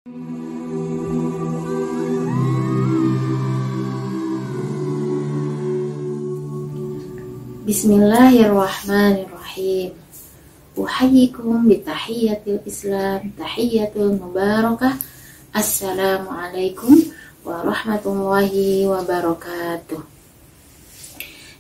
Bismillahirrahmanirrahim. Uhayyikum bitahiyyatil Islam, tahiyyatul mubarakah. Assalamualaikum warahmatullahi wabarakatuh.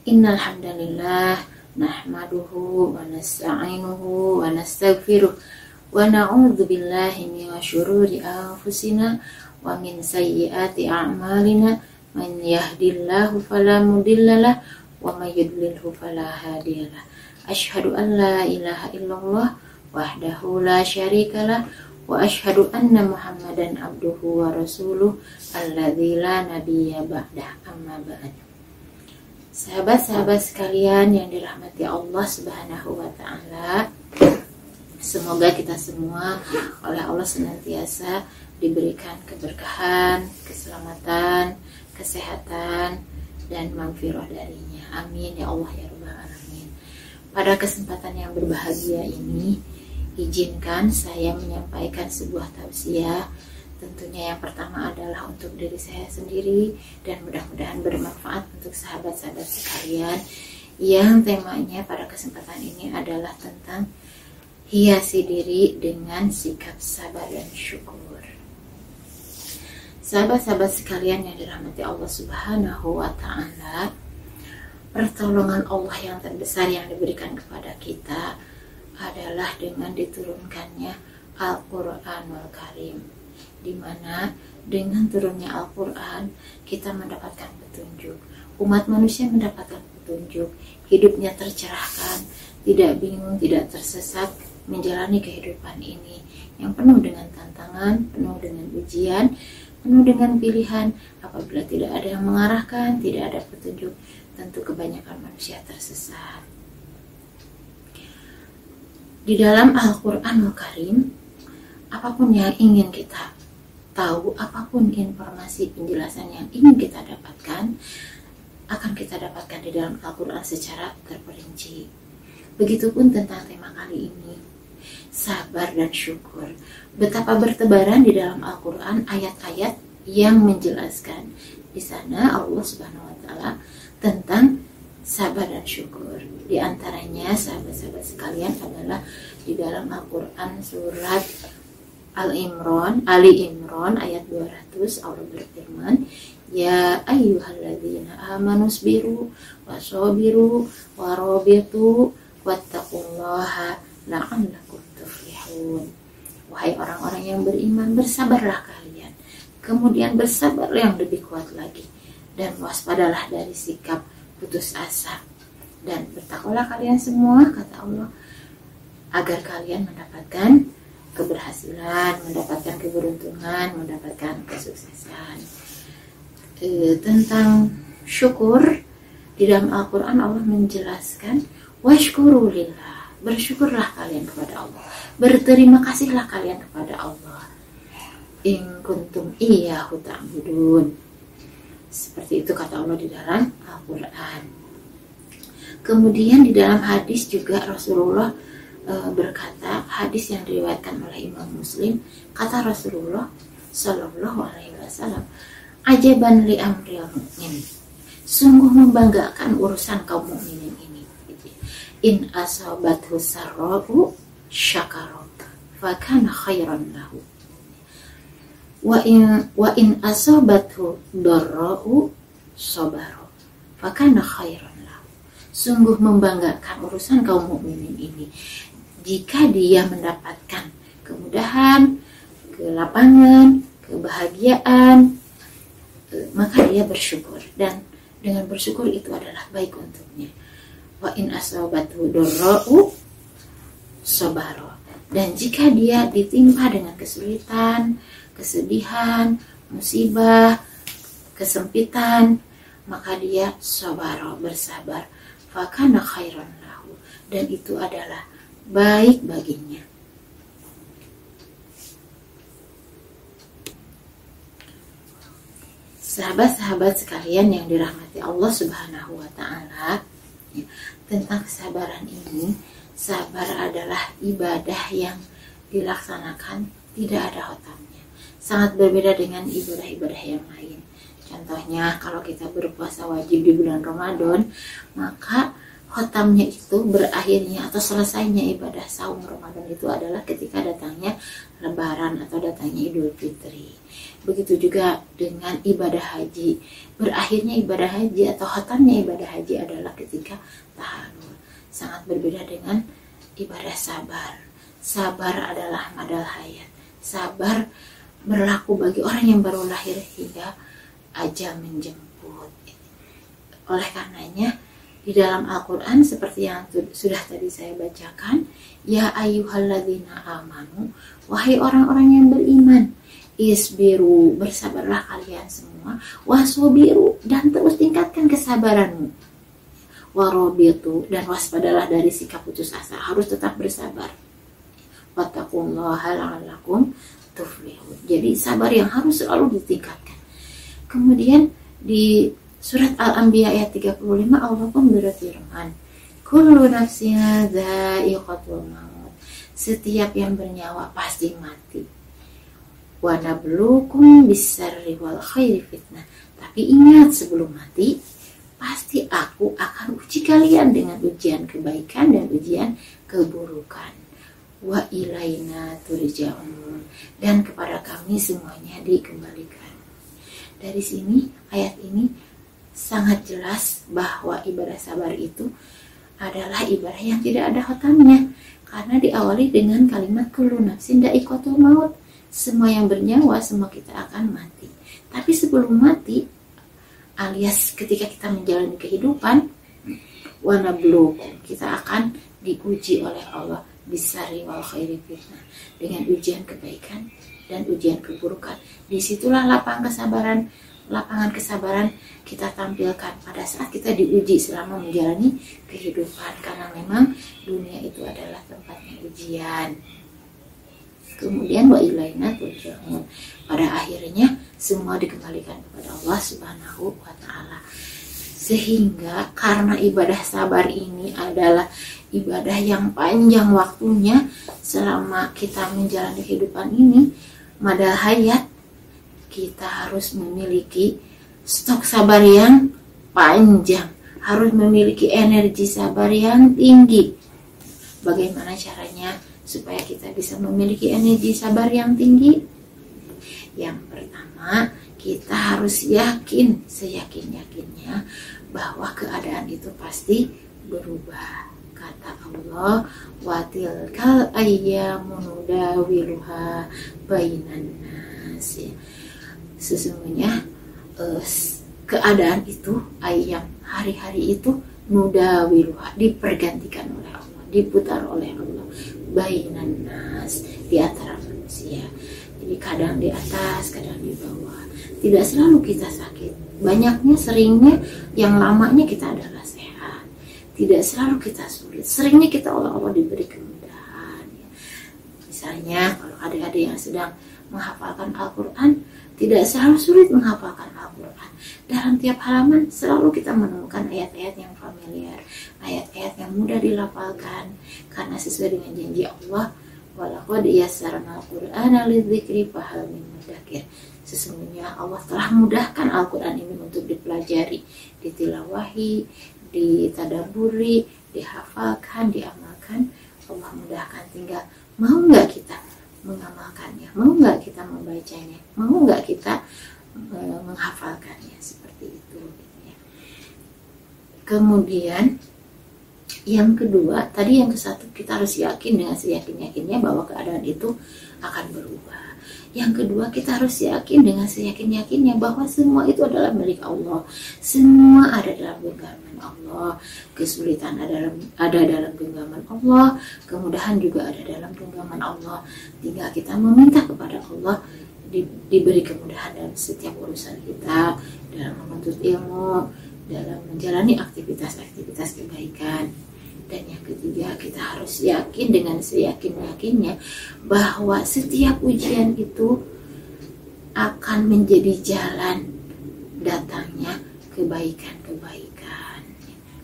Innal hamdalillah nahmaduhu wa nasta'inuhu wa nastaghfiruh wa na'udzu billahi min syururi anfusina wa min sayyiati a'malina. Man yahdihillahu fala mudhillalah wa may yudlilhu fala hadiyalah. Asyhadu an la ilaha illallah wahdahu la syarikalah wa asyhadu anna Muhammadan abduhu wa rasuluh alladzi la nabiyya ba'dah. Amma ba'd. Sahabat-sahabat sekalian yang dirahmati Allah Subhanahu wa taala, semoga kita semua oleh Allah senantiasa diberikan keberkahan, keselamatan, kesehatan, dan maghfirah darinya. Amin ya Allah ya Rabbal Alamin. Pada kesempatan yang berbahagia ini, izinkan saya menyampaikan sebuah tausiah. Tentunya yang pertama adalah untuk diri saya sendiri, dan mudah-mudahan bermanfaat untuk sahabat-sahabat sekalian, yang temanya pada kesempatan ini adalah tentang hiasi diri dengan sikap sabar dan syukur. Sahabat-sahabat sekalian yang dirahmati Allah Subhanahu wa ta'ala, pertolongan Allah yang terbesar yang diberikan kepada kita adalah dengan diturunkannya Al-Quranul Karim, di mana dengan turunnya Al-Quran kita mendapatkan petunjuk. Umat manusia mendapatkan petunjuk, hidupnya tercerahkan, tidak bingung, tidak tersesat menjalani kehidupan ini yang penuh dengan tantangan, penuh dengan ujian, penuh dengan pilihan. Apabila tidak ada yang mengarahkan, tidak ada petunjuk, tentu kebanyakan manusia tersesat. Di dalam Al-Quranul Karim, apapun yang ingin kita tahu, apapun informasi penjelasan yang ingin kita dapatkan, akan kita dapatkan di dalam Al-Quran secara terperinci. Begitupun tentang tema kali ini, sabar dan syukur. Betapa bertebaran di dalam Al-Quran ayat-ayat yang menjelaskan di sana Allah Subhanahu wa ta'ala tentang sabar dan syukur. Di antaranya sahabat-sahabat sekalian adalah di dalam Al-Quran surat Ali Imran ayat 200, Allah berfirman, ya ayyuhalladzina amanusbiru wasabiru warabitu wattaqullaha la'allakum tuflihun. Wahai orang-orang yang beriman, bersabarlah kalian, kemudian bersabarlah yang lebih kuat lagi, dan waspadalah dari sikap putus asa, dan bertakwalah kalian semua, kata Allah, agar kalian mendapatkan keberhasilan, mendapatkan keberuntungan, mendapatkan kesuksesan. Tentang syukur, di dalam Al-Quran Allah menjelaskan, washkuru lillah, bersyukurlah kalian kepada Allah, berterima kasihlah kalian kepada Allah, in kuntum iyyahu ta'budun. Seperti itu kata Allah di dalam Al-Quran. Kemudian di dalam hadis juga Rasulullah berkata, hadis yang diriwayatkan oleh Imam Muslim, kata Rasulullah Shallallahu Alaihi Wasallam, ajaban li amril mu'min, sungguh membanggakan urusan kaum mukminin ini. In asabathu sarra'u syakara fakana khairan lahu wa in asabathu darra'u sabara fakana khairan lahu. Sungguh membanggakan urusan kaum mukminin ini, jika dia mendapatkan kemudahan, kelapangan, kebahagiaan, maka dia bersyukur, dan dengan bersyukur itu adalah baik untuknya. Wa in asabathu darra'u sabara, dan jika dia ditimpa dengan kesulitan, kesedihan, musibah, kesempitan, maka dia sabara, bersabar, fakana khairan lahu, dan itu adalah baik baginya. Sahabat-sahabat sekalian yang dirahmati Allah Subhanahu wa ta'ala, tentang kesabaran ini, sabar adalah ibadah yang dilaksanakan tidak ada hotamnya, sangat berbeda dengan ibadah-ibadah yang lain. Contohnya kalau kita berpuasa wajib di bulan Ramadan, maka khotamnya itu berakhirnya atau selesainya ibadah saum Ramadan itu adalah ketika datangnya Lebaran atau datangnya Idul Fitri. Begitu juga dengan ibadah haji, berakhirnya ibadah haji atau khotamnya ibadah haji adalah ketika tahallul. Sangat berbeda dengan ibadah sabar. Sabar adalah madal hayat. Sabar berlaku bagi orang yang baru lahir hingga ajal menjemput. Oleh karenanya di dalam Al-Quran seperti yang sudah tadi saya bacakan, ya ayyuhalladzina amanu, wahai orang-orang yang beriman, isbiru, bersabarlah kalian semua, wasobiru, dan terus tingkatkan kesabaranmu, warobitu, dan waspadalah dari sikap putus asa, harus tetap bersabar, wattaqullaha la'allakum tuflihun. Jadi sabar yang harus selalu ditingkatkan. Kemudian di Surat Al-Anbiya ayat 35 Allah pun berfirman, kullu nafsin dha'iqatul maut, setiap yang bernyawa pasti mati. Wa nabluukum bis-syarri wal khairi fitnah, tapi ingat sebelum mati pasti aku akan uji kalian dengan ujian kebaikan dan ujian keburukan. Wa ilaina turja'un, dan kepada kami semuanya dikembalikan. Dari sini ayat ini sangat jelas bahwa ibadah sabar itu adalah ibadah yang tidak ada khotamnya, karena diawali dengan kalimat kullu nafsin dha'iqatul maut, semua yang bernyawa, semua kita akan mati. Tapi sebelum mati, alias ketika kita menjalani kehidupan, wa nabluukum, kita akan diuji oleh Allah bisari wal khairi fitnah, dengan ujian kebaikan dan ujian keburukan. Disitulah lapangan kesabaran kita tampilkan pada saat kita diuji selama menjalani kehidupan, karena memang dunia itu adalah tempatnya ujian. Kemudian wa ilaina turja'un, pada akhirnya semua dikembalikan kepada Allah Subhanahu wa taala. Sehingga karena ibadah sabar ini adalah ibadah yang panjang waktunya selama kita menjalani kehidupan ini, madal hayat, kita harus memiliki stok sabar yang panjang, harus memiliki energi sabar yang tinggi. Bagaimana caranya supaya kita bisa memiliki energi sabar yang tinggi? Yang pertama, kita harus yakin, seyakin-yakinnya bahwa keadaan itu pasti berubah. Kata Allah, wa tilkal ayyamu nudawiluha bainan nas. Sesungguhnya keadaan itu, ayam, hari-hari itu, nudawiluha, dipergantikan oleh Allah, diputar oleh Allah, bainan nas, di antara manusia. Jadi kadang di atas, kadang di bawah. Tidak selalu kita sakit, banyaknya, seringnya, yang lamanya kita adalah sehat. Tidak selalu kita sulit, seringnya kita oleh Allah diberi kemudahan. Misalnya kalau adik-adik yang sedang menghafalkan Al-Quran, tidak selalu sulit menghafalkan Al-Quran. Dalam tiap halaman selalu kita menemukan ayat-ayat yang familiar, ayat-ayat yang mudah dilafalkan, karena sesuai dengan janji Allah, walaqad yassarnal Qur'ana lidzikri fahal min mudzakir. Sesungguhnya Allah telah mudahkan Al-Quran ini untuk dipelajari, ditilawahi, ditadaburi, dihafalkan, diamalkan. Allah mudahkan, tinggal mau nggak kita mengamalkannya, mau nggak kita membacanya, mau nggak kita menghafalkannya, seperti itu. Kemudian yang kedua, tadi yang ke satu, kita harus yakin dengan seyakin-yakinnya bahwa keadaan itu akan berubah. Yang kedua, kita harus yakin dengan seyakin-yakinnya bahwa semua itu adalah milik Allah. Semua ada dalam genggaman Allah. Kesulitan ada dalam genggaman Allah. Kemudahan juga ada dalam genggaman Allah. Tinggal kita meminta kepada Allah diberi kemudahan dalam setiap urusan kita, dalam menuntut ilmu, dalam menjalani aktivitas-aktivitas kebaikan. Dan yang ketiga, kita harus yakin dengan seyakin-yakinnya bahwa setiap ujian itu akan menjadi jalan datangnya kebaikan-kebaikan.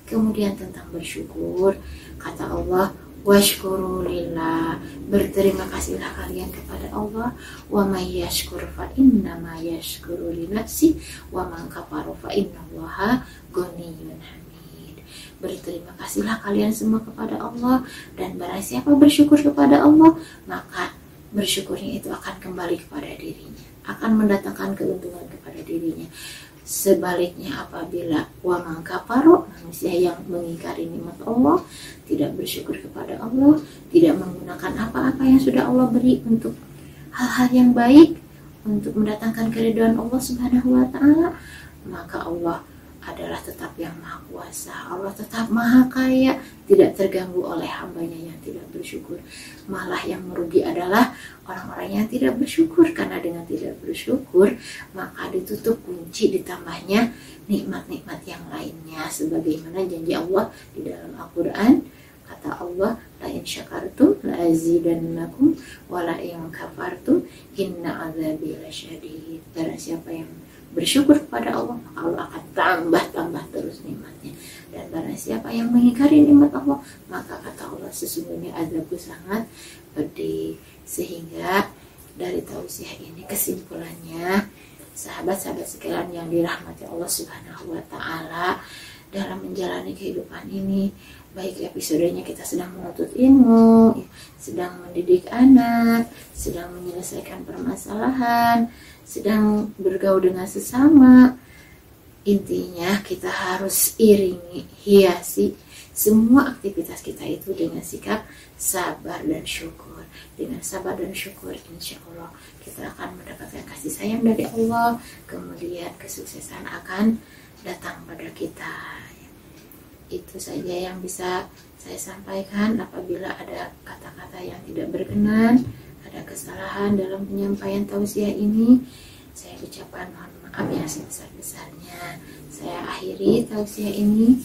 Kemudian tentang bersyukur, kata Allah, washkurulillah, berterima kasihlah kalian kepada Allah. Wa may yashkur fa innama yashkuru li nafsi wa man kafara fa innallaha ghaniyyun hamid. Berterima kasihlah kalian semua kepada Allah, dan barang siapa bersyukur kepada Allah, maka bersyukurnya itu akan kembali kepada dirinya, akan mendatangkan keuntungan kepada dirinya. Sebaliknya, apabila wa man kafara, manusia yang mengingkari nikmat Allah, tidak bersyukur kepada Allah, tidak menggunakan apa-apa yang sudah Allah beri untuk hal-hal yang baik, untuk mendatangkan keridhaan Allah Subhanahu wa taala, maka Allah adalah tetap yang maha kuasa, Allah tetap maha kaya, tidak terganggu oleh hambanya yang tidak bersyukur. Malah yang merugi adalah orang-orang yang tidak bersyukur, karena dengan tidak bersyukur maka ditutup kunci ditambahnya nikmat-nikmat yang lainnya, sebagaimana janji Allah di dalam Al-Quran. Kata Allah, la in syakartum la azidannakum wa la in kafartum inna azabi lasyadid. Barang siapa yang bersyukur kepada Allah, maka Allah akan tambah terus nikmatnya. Dan barang siapa yang mengingkari nikmat Allah, maka kata Allah, sesungguhnya azabku sangat pedih. Sehingga dari tausiah ini kesimpulannya, sahabat-sahabat sekalian yang dirahmati Allah Subhanahu wa taala, dalam menjalani kehidupan ini, baik episodenya kita sedang menuntut ilmu, sedang mendidik anak, sedang menyelesaikan permasalahan, sedang bergaul dengan sesama, intinya kita harus iringi, hiasi semua aktivitas kita itu dengan sikap sabar dan syukur. Dengan sabar dan syukur, insya Allah kita akan mendapatkan kasih sayang dari Allah, kemudian kesuksesan akan datang pada kita. Itu saja yang bisa saya sampaikan. Apabila ada kata-kata yang tidak berkenan, ada kesalahan dalam penyampaian tausiah ini, saya ucapkan mohon maaf yang sebesar-besarnya. Saya akhiri tausiah ini.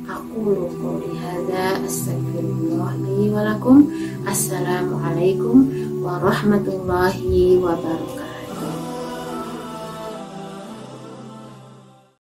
Aku qouli hadza astaghfirullah li wa lakum. Assalamualaikum warahmatullahi wabarakatuh.